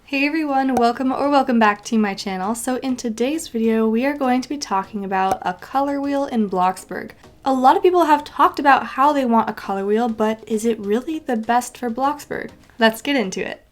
Hey everyone, welcome back to my channel. So in today's video, we are going to be talking about a color wheel in Bloxburg. A lot of people have talked about how they want a color wheel, but is it really the best for Bloxburg? Let's get into it.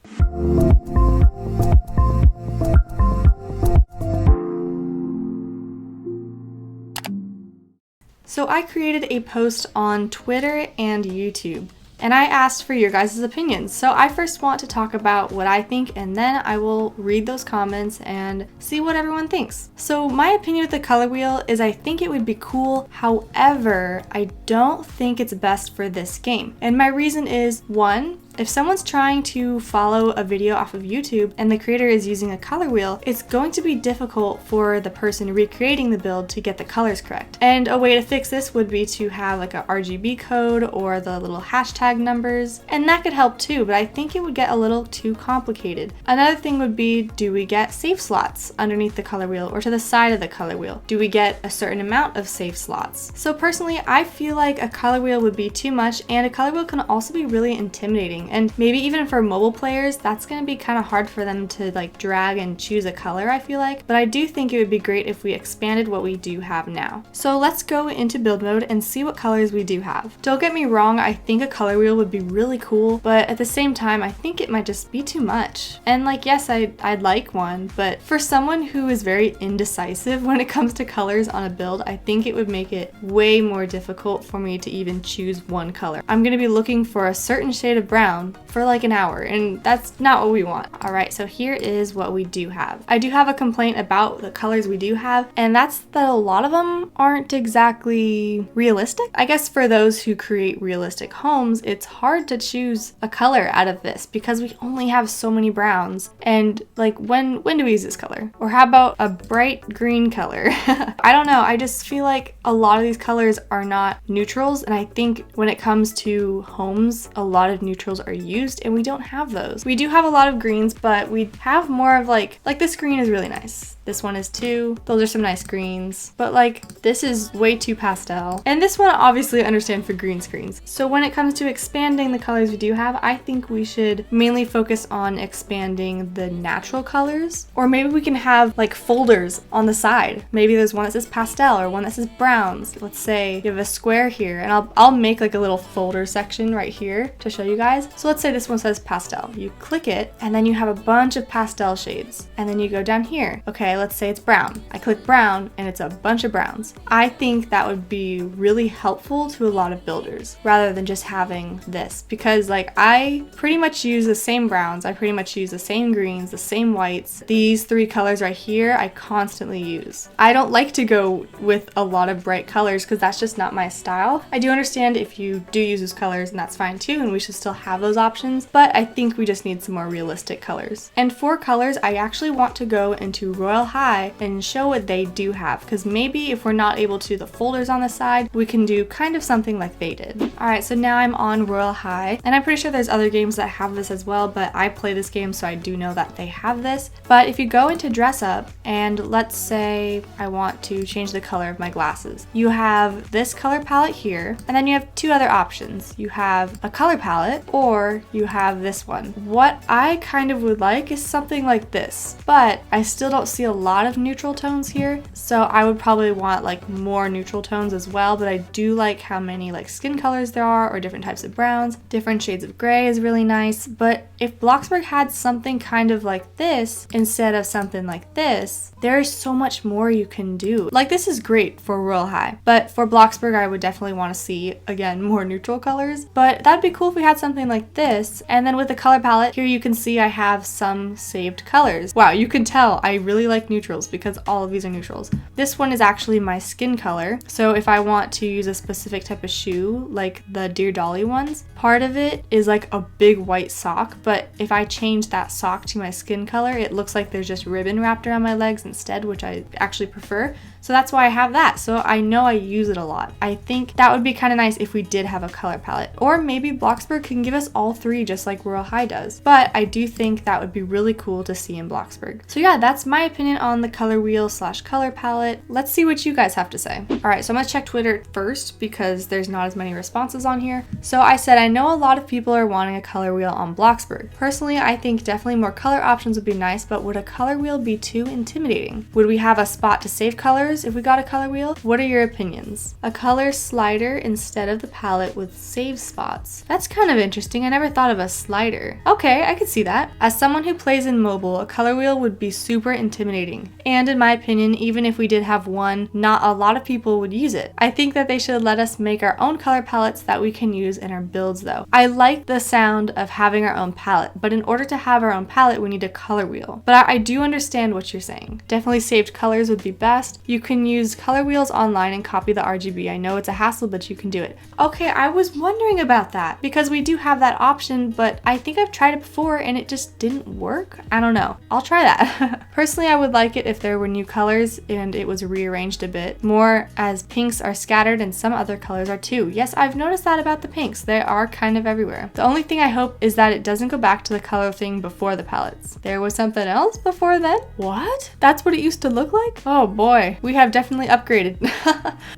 So I created a post on Twitter and YouTube, and I asked for your guys' opinions. So I first want to talk about what I think, and then I will read those comments and see what everyone thinks. So my opinion with the color wheel is I think it would be cool. However, I don't think it's best for this game. And my reason is, one, if someone's trying to follow a video off of YouTube and the creator is using a color wheel, it's going to be difficult for the person recreating the build to get the colors correct. And a way to fix this would be to have like a RGB code or the little hashtag numbers, and that could help too, but I think it would get a little too complicated. Another thing would be, do we get save slots underneath the color wheel or to the side of the color wheel? Do we get a certain amount of save slots? So personally, I feel like a color wheel would be too much, and a color wheel can also be really intimidating. And maybe even for mobile players, that's going to be kind of hard for them to like drag and choose a color, I feel like. But I do think it would be great if we expanded what we do have now. So let's go into build mode and see what colors we do have. Don't get me wrong, I think a color wheel would be really cool, but at the same time, I think it might just be too much. And like, yes, I'd like one, but for someone who is very indecisive when it comes to colors on a build, I think it would make it way more difficult for me to even choose one color. I'm going to be looking for a certain shade of brown for like an hour, and that's not what we want. All right, so here is what we do have. I do have a complaint about the colors we do have, and that's that a lot of them aren't exactly realistic. I guess for those who create realistic homes, it's hard to choose a color out of this because we only have so many browns. And like, when do we use this color? Or how about a bright green color? I don't know, I just feel like a lot of these colors are not neutrals, and I think when it comes to homes, a lot of neutrals are used, and we don't have those. We do have a lot of greens, but we have more of like this green is really nice. This one is too. Those are some nice greens, but like this is way too pastel. And this one obviously I understand for green screens. So when it comes to expanding the colors we do have, I think we should mainly focus on expanding the natural colors, or maybe we can have like folders on the side. Maybe there's one that says pastel or one that says browns. Let's say you have a square here, and I'll make like a little folder section right here to show you guys. So let's say this one says pastel. You click it, and then you have a bunch of pastel shades, and then you go down here. Okay, let's say it's brown. I click brown, and it's a bunch of browns. I think that would be really helpful to a lot of builders rather than just having this, because like I pretty much use the same browns, I pretty much use the same greens, the same whites. These three colors right here I constantly use. I don't like to go with a lot of bright colors because that's just not my style. I do understand if you do use those colors, and that's fine too, and we should still have those options, but I think we just need some more realistic colors. And for colors, I actually want to go into Royal High and show what they do have, because maybe if we're not able to do the folders on the side, we can do kind of something like they did. Alright, so now I'm on Royal High, and I'm pretty sure there's other games that have this as well, but I play this game so I do know that they have this. But if you go into dress up, and let's say I want to change the color of my glasses, you have this color palette here, and then you have two other options. You have a color palette, or you have this one. What I kind of would like is something like this, but I still don't see a lot of neutral tones here, so I would probably want like more neutral tones as well. But I do like how many like skin colors there are, or different types of browns. Different shades of gray is really nice. But if Bloxburg had something kind of like this instead of something like this, there's so much more you can do. Like, this is great for Royal High, but for Bloxburg I would definitely want to see, again, more neutral colors. But that'd be cool if we had something like this. And then with the color palette here, you can see I have some saved colors. Wow, you can tell I really like neutrals because all of these are neutrals. This one is actually my skin color, so if I want to use a specific type of shoe, like the Dear Dolly ones, part of it is like a big white sock, but if I change that sock to my skin color, it looks like there's just ribbon wrapped around my legs instead, which I actually prefer. So that's why I have that. So I know I use it a lot. I think that would be kind of nice if we did have a color palette. Or maybe Bloxburg can give us all three just like Royal High does. But I do think that would be really cool to see in Bloxburg. So yeah, that's my opinion on the color wheel / color palette. Let's see what you guys have to say. All right, so I'm gonna check Twitter first because there's not as many responses on here. So I said, I know a lot of people are wanting a color wheel on Bloxburg. Personally, I think definitely more color options would be nice, but would a color wheel be too intimidating? Would we have a spot to save colors if we got a color wheel? What are your opinions? A color slider instead of the palette with save spots. That's kind of interesting. I never thought of a slider. Okay, I could see that. As someone who plays in mobile, a color wheel would be super intimidating. And in my opinion, even if we did have one, not a lot of people would use it. I think that they should let us make our own color palettes that we can use in our builds though. I like the sound of having our own palette, but in order to have our own palette, we need a color wheel. But I do understand what you're saying. Definitely saved colors would be best. You can use color wheels online and copy the RGB. I know it's a hassle, but you can do it. Okay, I was wondering about that because we do have that option, but I think I've tried it before and it just didn't work. I don't know. I'll try that. Personally, I would like it if there were new colors and it was rearranged a bit more, as pinks are scattered and some other colors are too. Yes, I've noticed that about the pinks. They are kind of everywhere. The only thing I hope is that it doesn't go back to the color thing before the palettes. There was something else before then? What? That's what it used to look like? Oh boy, we have definitely upgraded.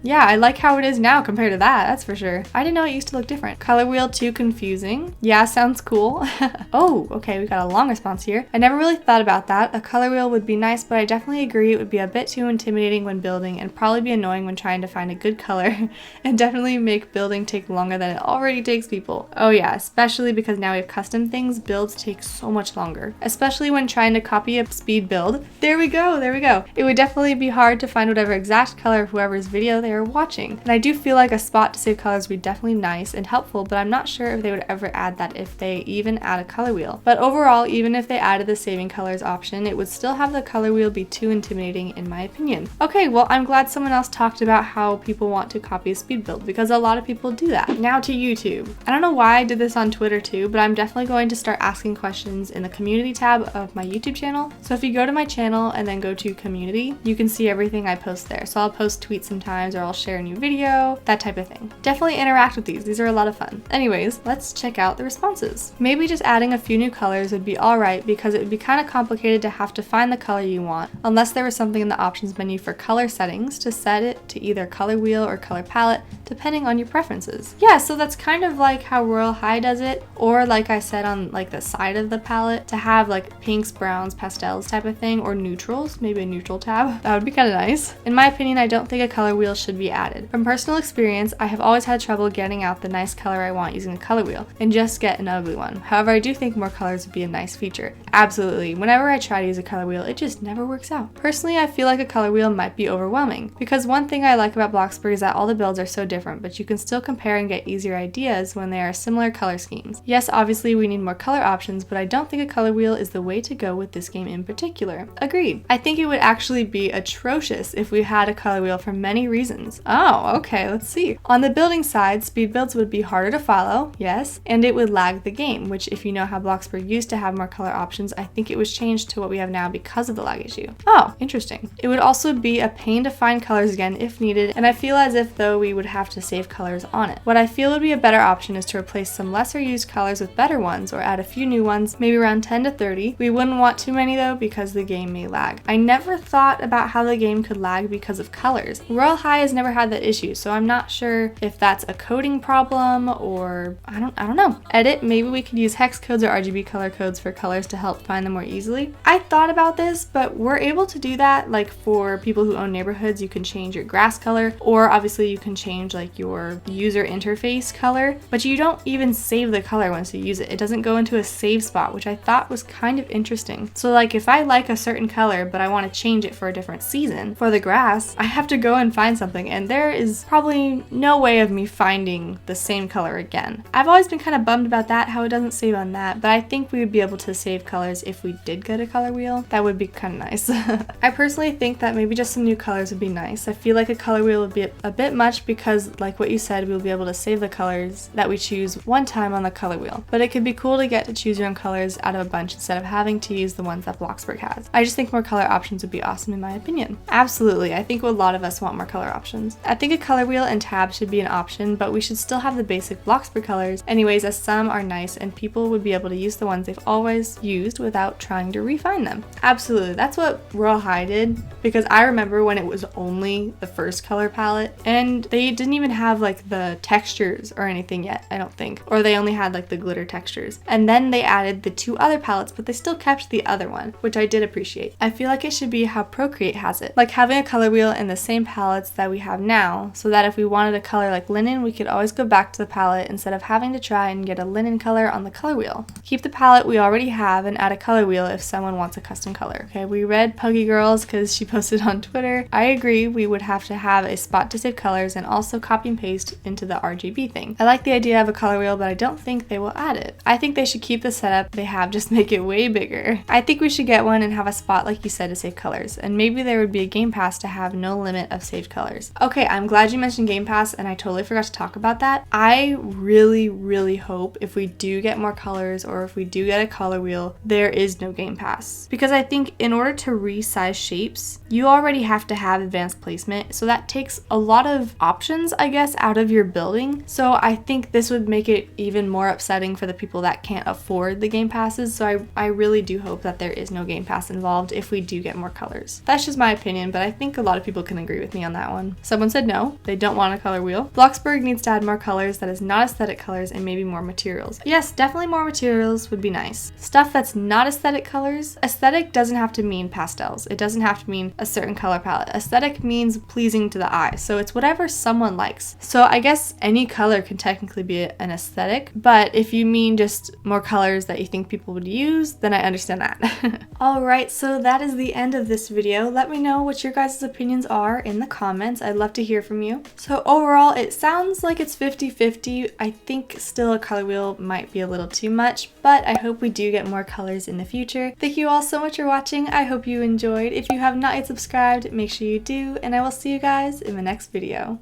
Yeah, I like how it is now compared to that, that's for sure. I didn't know it used to look different. Color wheel too confusing. Yeah, sounds cool. Oh, okay, we got a long response here. I never really thought about that. A color wheel would be nice, but I definitely agree it would be a bit too intimidating when building and probably be annoying when trying to find a good color and definitely make building take longer than it already takes people. Oh yeah, especially because now we have custom things, builds take so much longer, especially when trying to copy a speed build. There we go, there we go. It would definitely be hard to find whatever exact color of whoever's video they are watching. And I do feel like a spot to save colors would be definitely nice and helpful, but I'm not sure if they would ever add that if they even add a color wheel. But overall, even if they added the saving colors option, it would still have the color wheel be too intimidating in my opinion. Okay, well, I'm glad someone else talked about how people want to copy a speed build because a lot of people do that. Now to YouTube. I don't know why I did this on Twitter too, but I'm definitely going to start asking questions in the community tab of my YouTube channel. So if you go to my channel and then go to community, you can see everything I post there. So I'll post tweets sometimes or I'll share a new video, that type of thing. Definitely interact with these. These are a lot of fun. Anyways, let's check out the responses. Maybe just adding a few new colors would be alright because it would be kind of complicated to have to find the color you want unless there was something in the options menu for color settings to set it to either color wheel or color palette depending on your preferences. Yeah, so that's kind of like how Royal High does it, or like I said on like the side of the palette to have like pinks, browns, pastels type of thing, or neutrals, maybe a neutral tab. That would be kind of nice. In my opinion, I don't think a color wheel should be added. From personal experience, I have always had trouble getting out the nice color I want using a color wheel and just get an ugly one. However, I do think more colors would be a nice feature. Absolutely. Whenever I try to use a color wheel, it just never works out. Personally, I feel like a color wheel might be overwhelming because one thing I like about Bloxburg is that all the builds are so different, but you can still compare and get easier ideas when they are similar color schemes. Yes, obviously we need more color options, but I don't think a color wheel is the way to go with this game in particular. Agreed. I think it would actually be atrocious if we had a color wheel for many reasons. Oh, okay, let's see. On the building side, speed builds would be harder to follow, yes, and it would lag the game, which if you know how Bloxburg used to have more color options, I think it was changed to what we have now because of the lag issue. Oh, interesting. It would also be a pain to find colors again if needed, and I feel as if though we would have to save colors on it. What I feel would be a better option is to replace some lesser used colors with better ones or add a few new ones, maybe around 10 to 30. We wouldn't want too many though because the game may lag. I never thought about how the game could lag because of colors. Royal High has never had that issue, so I'm not sure if that's a coding problem or I don't know. Edit, maybe we could use hex codes or RGB color codes for colors to help find them more easily. I thought about this, but we're able to do that. Like for people who own neighborhoods, you can change your grass color, or obviously you can change like your user interface color, but you don't even save the color once you use it. It doesn't go into a save spot, which I thought was kind of interesting. So like if I like a certain color, but I want to change it for a different season, for the grass, I have to go and find something, and there is probably no way of me finding the same color again. I've always been kind of bummed about that, how it doesn't save on that, but I think we would be able to save colors if we did get a color wheel. That would be kind of nice. I personally think that maybe just some new colors would be nice. I feel like a color wheel would be a bit much because like what you said, we'll be able to save the colors that we choose one time on the color wheel, but it could be cool to get to choose your own colors out of a bunch instead of having to use the ones that Bloxburg has. I just think more color options would be awesome in my opinion. Absolutely. Absolutely. I think a lot of us want more color options. I think a color wheel and tab should be an option, but we should still have the basic BLOXBURG colors anyways, as some are nice and people would be able to use the ones they've always used without trying to refine them. Absolutely. That's what Royal High did, because I remember when it was only the first color palette and they didn't even have like the textures or anything yet, I don't think. Or they only had like the glitter textures. And then they added the 2 other palettes, but they still kept the other one, which I did appreciate. I feel like it should be how Procreate has it, like having a color wheel in the same palettes that we have now, so that if we wanted a color like linen, we could always go back to the palette instead of having to try and get a linen color on the color wheel. Keep the palette we already have and add a color wheel if someone wants a custom color. Okay, we read Puggy Girls because she posted on Twitter. I agree, we would have to have a spot to save colors and also copy and paste into the RGB thing. I like the idea of a color wheel, but I don't think they will add it. I think they should keep the setup they have, just make it way bigger. I think we should get one and have a spot like you said to save colors, and maybe there would be a Game Pass to have no limit of saved colors. Okay, I'm glad you mentioned Game Pass and I totally forgot to talk about that. I really hope if we do get more colors or if we do get a color wheel, there is no Game Pass. Because I think in order to resize shapes, you already have to have advanced placement, so that takes a lot of options, I guess, out of your building. So I think this would make it even more upsetting for the people that can't afford the Game Passes, so I really do hope that there is no Game Pass involved if we do get more colors. That's just my opinion, but I think a lot of people can agree with me on that one. Someone said no, they don't want a color wheel. BLOXBURG needs to add more colors that is not aesthetic colors and maybe more materials. Yes, definitely more materials would be nice. Stuff that's not aesthetic colors. Aesthetic doesn't have to mean pastels. It doesn't have to mean a certain color palette. Aesthetic means pleasing to the eye, so it's whatever someone likes. So I guess any color can technically be an aesthetic, but if you mean just more colors that you think people would use, then I understand that. Alright, so that is the end of this video. Let me know what your guys' opinions are in the comments. I'd love to hear from you. So overall, it sounds like it's 50-50. I think still a color wheel might be a little too much, but I hope we do get more colors in the future. Thank you all so much for watching. I hope you enjoyed. If you have not yet subscribed, make sure you do, and I will see you guys in the next video.